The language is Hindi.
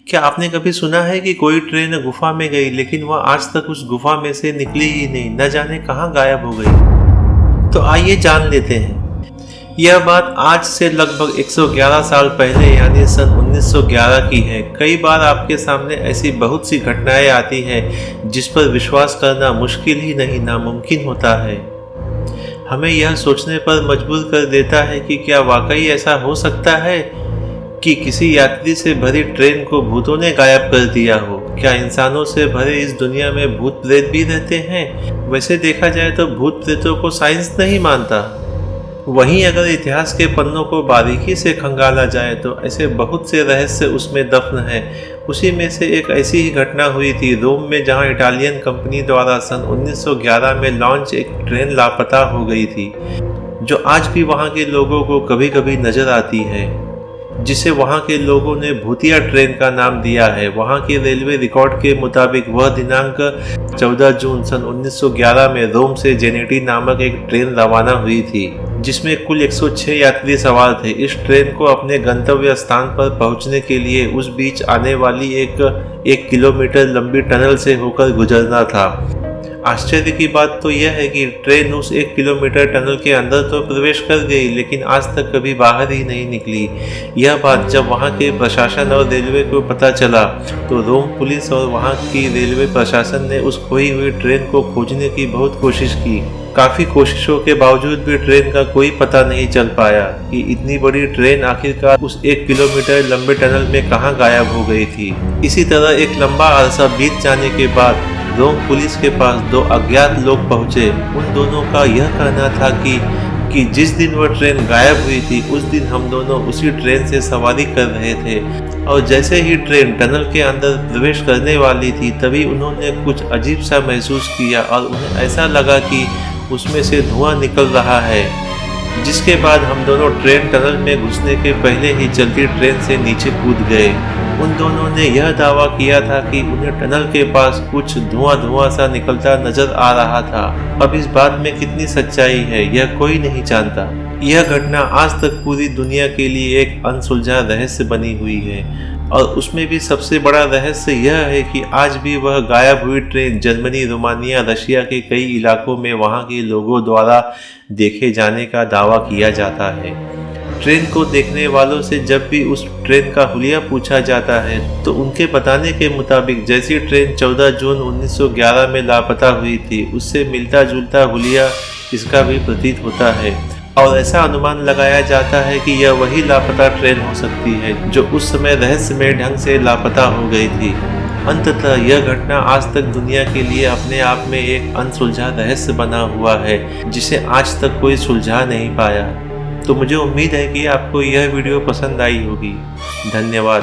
क्या आपने कभी सुना है कि कोई ट्रेन गुफा में गई लेकिन वह आज तक उस गुफा में से निकली ही नहीं, न जाने कहाँ गायब हो गई। तो आइए जान लेते हैं। यह बात आज से लगभग 111 साल पहले यानी सन 1911 की है। कई बार आपके सामने ऐसी बहुत सी घटनाएं आती हैं जिस पर विश्वास करना मुश्किल ही नहीं नामुमकिन होता है। हमें यह सोचने पर मजबूर कर देता है कि क्या वाकई ऐसा हो सकता है कि किसी यात्री से भरी ट्रेन को भूतों ने गायब कर दिया हो। क्या इंसानों से भरे इस दुनिया में भूत प्रेत भी रहते हैं? वैसे देखा जाए तो भूत प्रेतों को साइंस नहीं मानता। वहीं अगर इतिहास के पन्नों को बारीकी से खंगाला जाए तो ऐसे बहुत से रहस्य उसमें दफन हैं। उसी में से एक ऐसी ही घटना हुई थी रोम में, जहां इटालियन कंपनी द्वारा सन 1911 में लॉन्च एक ट्रेन लापता हो गई थी, जो आज भी वहां के लोगों को कभी कभी नजर आती है, जिसे वहां के लोगों ने भूतिया ट्रेन का नाम दिया है। वहां के रेलवे रिकॉर्ड के मुताबिक वह दिनांक 14 जून सन 1911 में रोम से जेनेटी नामक एक ट्रेन रवाना हुई थी, जिसमें कुल 106 यात्री सवार थे। इस ट्रेन को अपने गंतव्य स्थान पर पहुंचने के लिए उस बीच आने वाली एक किलोमीटर लंबी टनल से होकर गुजरना था। आश्चर्य की बात तो यह है कि ट्रेन उस 1 किलोमीटर टनल के अंदर तो प्रवेश कर गई, लेकिन आज तक कभी बाहर ही नहीं निकली। यह बात जब वहां के प्रशासन और रेलवे को पता चला तो रोम पुलिस और वहां की रेलवे प्रशासन ने उस खोई हुई ट्रेन को खोजने की बहुत कोशिश की। काफ़ी कोशिशों के बावजूद भी ट्रेन का कोई पता नहीं चल पाया कि इतनी बड़ी ट्रेन आखिरकार उस 1 किलोमीटर लंबे टनल में कहाँ गायब हो गई थी। इसी तरह एक लंबा अरसा बीत जाने के बाद रोम पुलिस के पास 2 अज्ञात लोग पहुंचे। उन दोनों का यह कहना था कि जिस दिन वह ट्रेन गायब हुई थी उस दिन हम दोनों उसी ट्रेन से सवारी कर रहे थे, और जैसे ही ट्रेन टनल के अंदर प्रवेश करने वाली थी तभी उन्होंने कुछ अजीब सा महसूस किया और उन्हें ऐसा लगा कि उसमें से धुआं निकल रहा है, जिसके बाद हम दोनों ट्रेन टनल में घुसने के पहले ही चलती ट्रेन से नीचे कूद गए। उन दोनों ने यह दावा किया था कि उन्हें टनल के पास कुछ धुआं सा निकलता नजर आ रहा था। अब इस बात में कितनी सच्चाई है यह कोई नहीं जानता। यह घटना आज तक पूरी दुनिया के लिए एक अनसुलझा रहस्य बनी हुई है, और उसमें भी सबसे बड़ा रहस्य यह है कि आज भी वह गायब हुई ट्रेन जर्मनी, रोमानिया, रशिया के कई इलाकों में वहां के लोगों द्वारा देखे जाने का दावा किया जाता है। ट्रेन को देखने वालों से जब भी उस ट्रेन का हुलिया पूछा जाता है तो उनके बताने के मुताबिक जैसी ट्रेन 14 जून 1911 में लापता हुई थी उससे मिलता जुलता हुलिया इसका भी प्रतीत होता है, और ऐसा अनुमान लगाया जाता है कि यह वही लापता ट्रेन हो सकती है जो उस समय रहस्यमय ढंग से लापता हो गई थी। अंततः यह घटना आज तक दुनिया के लिए अपने आप में एक अनसुलझा रहस्य बना हुआ है, जिसे आज तक कोई सुलझा नहीं पाया। तो मुझे उम्मीद है कि आपको यह वीडियो पसंद आई होगी। धन्यवाद।